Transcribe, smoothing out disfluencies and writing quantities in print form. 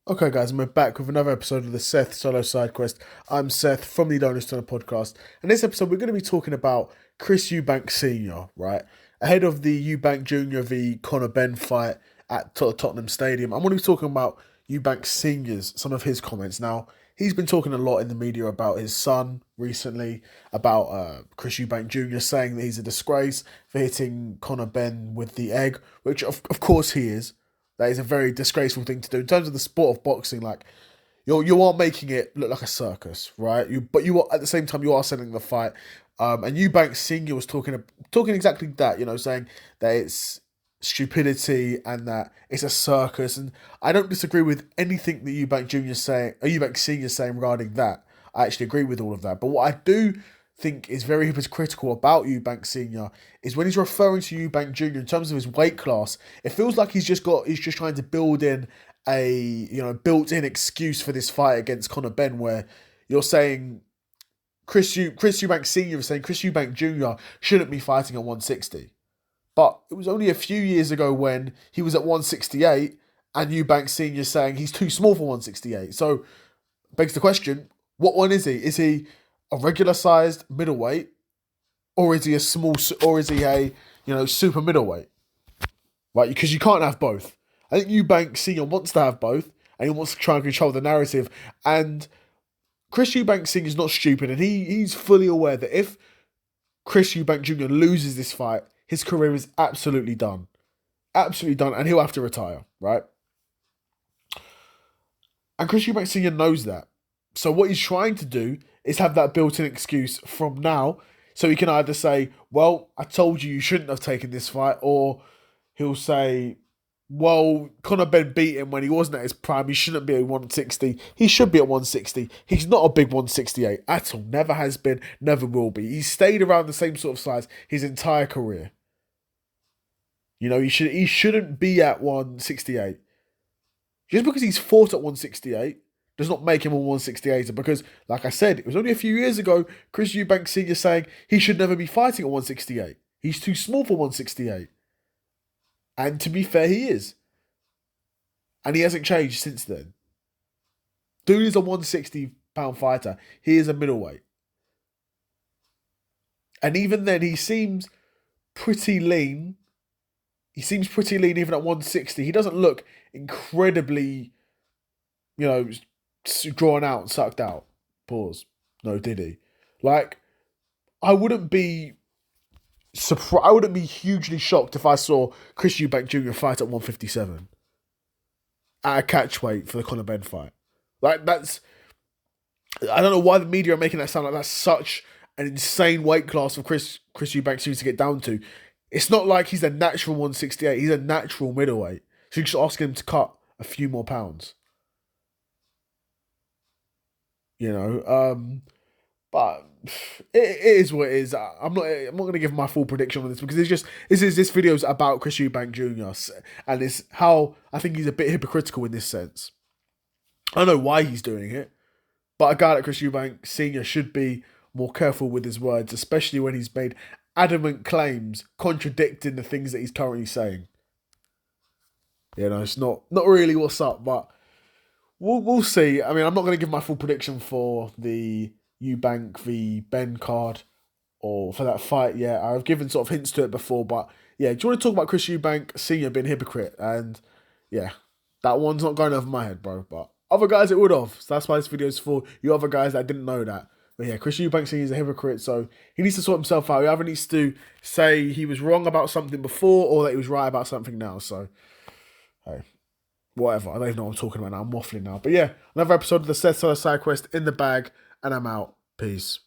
Okay, guys, and we're back with another episode of the Seth Solo Side Quest. I'm Seth from the Donors Turner podcast. And this episode, we're going to be talking about Chris Eubank Sr., right? Ahead of the Eubank Jr. v Conor Benn fight at Tottenham Stadium. I'm going to be talking about Eubank Sr.'s, some of his comments. Now, he's been talking a lot in the media about his son recently, about Chris Eubank Jr. saying that he's a disgrace for hitting Conor Benn with the egg, which of course he is. That is a very disgraceful thing to do in terms of the sport of boxing. Like you are making it look like a circus, right? But you are at the same time you are selling the fight. And Eubank Senior was talking exactly that, saying that it's stupidity and that it's a circus. And I don't disagree with anything that Eubank Senior is saying regarding that. I actually agree with all of that. But what I do think is very hypocritical about Eubank Senior is when he's referring to Eubank Junior in terms of his weight class. It feels like he's just trying to build in a built-in excuse for this fight against Conor Benn, where you're saying Chris Eubank Senior is saying Chris Eubank Junior shouldn't be fighting at 160, but it was only a few years ago when he was at 168 and Eubank Senior saying he's too small for 168. So begs the question: what one is he? Is he a regular sized middleweight, or is he a super middleweight? Right, because you can't have both. I think Eubank Senior wants to have both, and he wants to try and control the narrative. And Chris Eubank Senior is not stupid, and he's fully aware that if Chris Eubank Jr. loses this fight, his career is absolutely done, and he'll have to retire. Right, and Chris Eubank Senior knows that. So what he's trying to do is have that built-in excuse from now, so he can either say, well, I told you shouldn't have taken this fight, or he'll say, well, Conor Benn beat him when he wasn't at his prime. He shouldn't be at 160. He should be at 160. He's not a big 168 at all. Never has been, never will be. He's stayed around the same sort of size his entire career. He shouldn't be at 168. Just because he's fought at 168 does not make him a 168er, because, like I said, it was only a few years ago, Chris Eubank Sr. saying he should never be fighting at 168. He's too small for 168. And to be fair, he is. And he hasn't changed since then. Dude is a 160-pound fighter. He is a middleweight. And even then, he seems pretty lean. He seems pretty lean even at 160. He doesn't look incredibly, drawn out and sucked out. Pause. No, did he? Like, I wouldn't be hugely shocked if I saw Chris Eubank Jr. fight at 157 at a catch weight for the Conor Benn fight. Like, I don't know why the media are making that sound like that's such an insane weight class for Chris Eubank Jr. to get down to. It's not like he's a natural 168. He's a natural middleweight. So you just ask him to cut a few more pounds. But it is what it is. I'm not going to give my full prediction on this, because this video's about Chris Eubank Jr. and it's how I think he's a bit hypocritical in this sense. I don't know why he's doing it, but a guy like Chris Eubank Sr. should be more careful with his words, especially when he's made adamant claims contradicting the things that he's currently saying. It's not really what's up, but we'll see. I mean, I'm not going to give my full prediction for the Eubank v Benn card or for that fight yet. I've given sort of hints to it before, but yeah, do you want to talk about Chris Eubank Sr. being a hypocrite? And yeah, that one's not going over my head, bro, but other guys it would have. So that's why this video is for you other guys that didn't know that. But yeah, Chris Eubank Sr. is a hypocrite, so he needs to sort himself out. He either needs to say he was wrong about something before or that he was right about something now. So, hey, whatever. I don't even know what I'm talking about now. I'm waffling now. But yeah, another episode of the Seth Solo Side Quest in the bag, and I'm out. Peace.